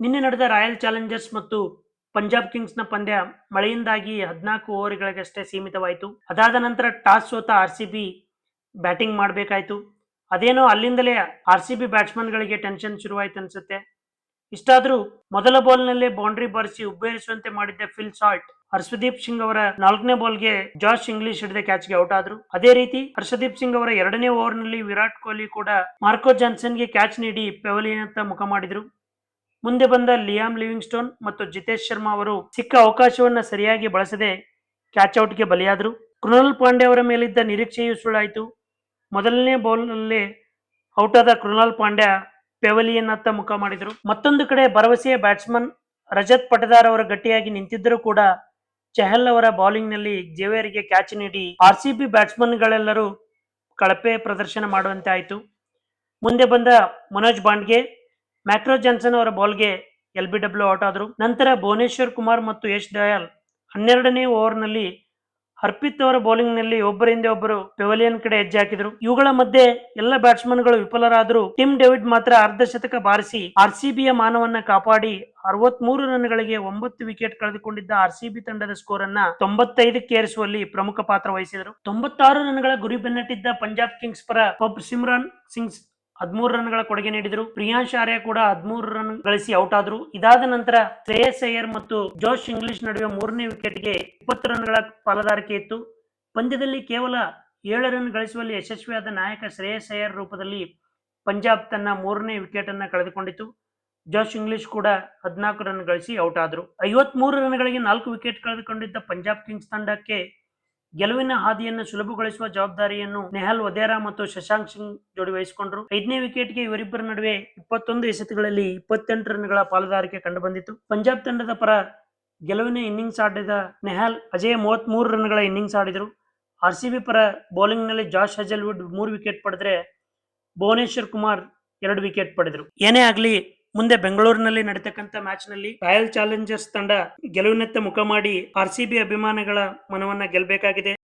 ನಿನ್ನೆ ನಡೆದ royal Challengers ಮತ್ತು ಪಂಜಾಬ್ ಕಿಂಗ್ಸ್ನ ಪಂದ್ಯ ಮಳೆಯಿಂದಾಗಿ 14 ಓವರ್ಗಳಿಗಷ್ಟೇ ಸೀಮಿತವಾಯಿತು. ಅದಾದ ನಂತರ ಟಾಸ್ ಸೋತ ಆರ್ಸಿಬಿ ಬ್ಯಾಟಿಂಗ್ ಮಾಡಬೇಕಾಯಿತು. ಅದೇನೋ ಅಲ್ಲಿಂದಲೇ ಆರ್ಸಿಬಿ ಬ್ಯಾಟ್ಸ್ಮನ್ಗಳಿಗೆ ಟೆನ್ಷನ್ ಶುರುವಾಯಿತು ಅನ್ಸುತ್ತೆ. ಇಷ್ಟಾದರೂ ಮೊದಲ ಬಾಲ್ನಲ್ಲೇ ಬೌಂಡ್ರಿ ಬಾರಿಸಿ ಉಬ್ಬೇರಿಸುವಂತೆ ಮಾಡಿದ್ದ ಫಿಲ್ ಸಾಲ್ಟ್ ಹರ್ಷದೀಪ್ ಸಿಂಗ್ ಅವರ 4ನೇ ಬಾಲ್ಗೆ ಜಾಶ್ ಇಂಗ್ಲಿಷ್ ಹಿಡಿದ ಕ್ಯಾಚ್ಗೆ ಔಟ್ ಆದ್ರು. ಅದೇ ರೀತಿ ಹರ್ಷದೀಪ್ ಸಿಂಗ್ ಅವರ 2ನೇ ಓವರ್ನಲ್ಲಿ ವಿರಾಟ್ ಕೊಹ್ಲಿ ಕೂಡ ಮಾರ್ಕೋ ಜಾನ್ಸನ್ಗೆ ಕ್ಯಾಚ್ ನೀಡಿ ಪೆವಿಲಿಯನ್ನತ್ತ ಮುಖ ಮಾಡಿದ್ರು. ಮುಂದೆ ಬಂದ ಲಿಯಾಮ್ ಲಿವಿಂಗ್ಸ್ಟೋನ್ ಮತ್ತು ಜಿತೇಶ್ ಶರ್ಮಾ ಅವರು ಸಿಕ್ಕ ಅವಕಾಶವನ್ನ ಸರಿಯಾಗಿ ಬಳಸದೆ ಕ್ಯಾಚ್ ಔಟ್ಗೆ ಬಲಿಯಾದರು. ಕೃಣಾಲ್ ಪಾಂಡೆ ಅವರ ಮೇಲಿದ್ದ ನಿರೀಕ್ಷೆಯೂ ಸುಳ್ಳಾಯಿತು. ಮೊದಲನೇ ಬಾಲ್ನಲ್ಲೇ ಔಟ್ ಆದ ಕೃಣಾಲ್ ಪಾಂಡ್ಯ ಪೆವಿಲಿಯನ್ ಅತ್ತ ಮುಖ ಮಾಡಿದರು. ಮತ್ತೊಂದು ಕಡೆ ಭರವಸೆಯ ಬ್ಯಾಟ್ಸ್ಮನ್ ರಜತ್ ಪಟದಾರ್ ಅವರ ಗಟ್ಟಿಯಾಗಿ ನಿಂತಿದ್ದರೂ ಕೂಡ ಚೆಹಲ್ ಅವರ ಬೌಲಿಂಗ್ನಲ್ಲಿ ಜೇವಿಯರ್ಗೆ ಕ್ಯಾಚ್ ನೀಡಿ ಆರ್ಸಿಬಿ ಬ್ಯಾಟ್ಸ್ಮನ್ಗಳೆಲ್ಲರೂ ಕಳಪೆ ಪ್ರದರ್ಶನ ಮಾಡುವಂತೆ ಆಯಿತು. ಮುಂದೆ ಬಂದ ಮನೋಜ್ ಬಾಂಡ್ಗೆ ಮ್ಯಾಕ್ರೋ ಜಾನ್ಸನ್ ಅವರ ಬಾಲ್ಗೆ LBW ಔಟ್ ಆದರು. ನಂತರ ಭುವನೇಶ್ವರ್ ಕುಮಾರ್ ಮತ್ತು ಯಶ್ ದಯಾಲ್ 12ನೇ ಓವರ್ನಲ್ಲಿ ಹರ್ಪಿತ್ ಅವರ ಬೌಲಿಂಗ್ನಲ್ಲಿ ಒಬ್ಬರಿಂದ ಒಬ್ಬರು ಪೆವಿಲಿಯನ್ ಕಡೆ ಹೆಜ್ಜೆ ಹಾಕಿದರು. ಇವುಗಳ ಮಧ್ಯೆ ಎಲ್ಲ ಬ್ಯಾಟ್ಸ್ಮನ್ಗಳು ವಿಫಲರಾದರೂ ಟಿಮ್ ಡೇವಿಡ್ ಮಾತ್ರ ಅರ್ಧ ಶತಕ ಬಾರಿಸಿ ಆರ್ಸಿಬಿಯ ಮಾನವನ್ನ ಕಾಪಾಡಿ 63 ರನ್ಗಳಿಗೆ 9 ವಿಕೆಟ್ ಕಳೆದುಕೊಂಡಿದ್ದ ಆರ್ಸಿಬಿ ತಂಡದ ಸ್ಕೋರ್ ಅನ್ನ 95ಕ್ಕೆ ಏರಿಸುವಲ್ಲಿ ಪ್ರಮುಖ ಪಾತ್ರ ವಹಿಸಿದರು. 96 ರನ್ಗಳ ಗುರಿ ಬೆನ್ನಟ್ಟಿದ್ದ ಪಂಜಾಬ್ ಕಿಂಗ್ಸ್ ಪರ ಸಿಮ್ರಾನ್ ಸಿಂಗ್ 13 ರನ್ಗಳ ಕೊಡುಗೆ ನೀಡಿದರು. ಪ್ರಿಯಾಂಶ್ ಆರ್ಯ ಕೂಡ 13 ರನ್ ಗಳಿಸಿ ಔಟ್ ಆದರು. ಇದಾದ ನಂತರ ಶ್ರೇಯಸ್ ಅಯ್ಯರ್ ಮತ್ತು ಜೋಶ್ ಇಂಗ್ಲಿಷ್ ನಡುವೆ 3ನೇ ವಿಕೆಟ್ಗೆ 20 ರನ್ಗಳ ಪಾಲುದಾರಿಕೆ ಇತ್ತು. ಪಂದ್ಯದಲ್ಲಿ ಕೇವಲ 7 ರನ್ ಗಳಿಸುವಲ್ಲಿ ಯಶಸ್ವಿಯಾದ ನಾಯಕ ಶ್ರೇಯಸ್ ಅಯ್ಯರ್ ರೂಪದಲ್ಲಿ ಪಂಜಾಬ್ ತನ್ನ 3ನೇ ವಿಕೆಟ್ ಅನ್ನ ಕಳೆದುಕೊಂಡಿತು. ಜೋಶ್ ಇಂಗ್ಲಿಷ್ ಕೂಡ 14 ರನ್ ಗಳಿಸಿ ಔಟ್ ಆದರು. 53 ರನ್ಗಳಿಗೆ 4 ವಿಕೆಟ್ ಕಳೆದುಕೊಂಡಿದ್ದ ಪಂಜಾಬ್ ಕಿಂಗ್ಸ್ ತಂಡಕ್ಕೆ ಗೆಲುವಿನ ಹಾದಿಯನ್ನು ಸುಲಭಗೊಳಿಸುವ ಜವಾಬ್ದಾರಿಯನ್ನು ನೆಹಲ್ ವಧೇರಾ ಮತ್ತು ಶಶಾಂಕ್ ಸಿಂಗ್ ಜೋಡಿ ವಹಿಸಿಕೊಂಡರು. 5ನೇ ವಿಕೆಟ್ಗೆ ಇವರಿಬ್ಬರ ನಡುವೆ 21 ಎಸೆತಗಳಲ್ಲಿ 28 ರನ್ಗಳ ಪಾಲುದಾರಿಕೆ ಕಂಡುಬಂದಿತು. ಪಂಜಾಬ್ ತಂಡದ ಪರ ಗೆಲುವಿನ ಇನ್ನಿಂಗ್ಸ್ ಆಡಿದ ನೆಹಲ್ ಅಜೇಯ 33 ರನ್ಗಳ ಇನ್ನಿಂಗ್ಸ್ ಆಡಿದರು. ಆರ್ಸಿಬಿ ಪರ ಬೌಲಿಂಗ್ನಲ್ಲಿ ಜಾಶ್ ಹಜಲ್ವುಡ್ 3 ವಿಕೆಟ್ ಪಡೆದರೆ ಭುವನೇಶ್ವರ್ ಕುಮಾರ್ 2 ವಿಕೆಟ್ ಪಡೆದರು. ಏನೇ ಆಗಲಿ, ಮುಂದೆ ಬೆಂಗಳೂರಿನಲ್ಲಿ ನಡೆತಕ್ಕಂಥ ಮ್ಯಾಚ್ನಲ್ಲಿ ರಾಯಲ್ ಚಾಲೆಂಜರ್ಸ್ ತಂಡ ಗೆಲುವಿನತ್ತ ಮುಖ ಮಾಡಿ ಆರ್ಸಿಬಿ ಅಭಿಮಾನಿಗಳ ಮನವನ್ನ ಗೆಲ್ಲಬೇಕಾಗಿದೆ.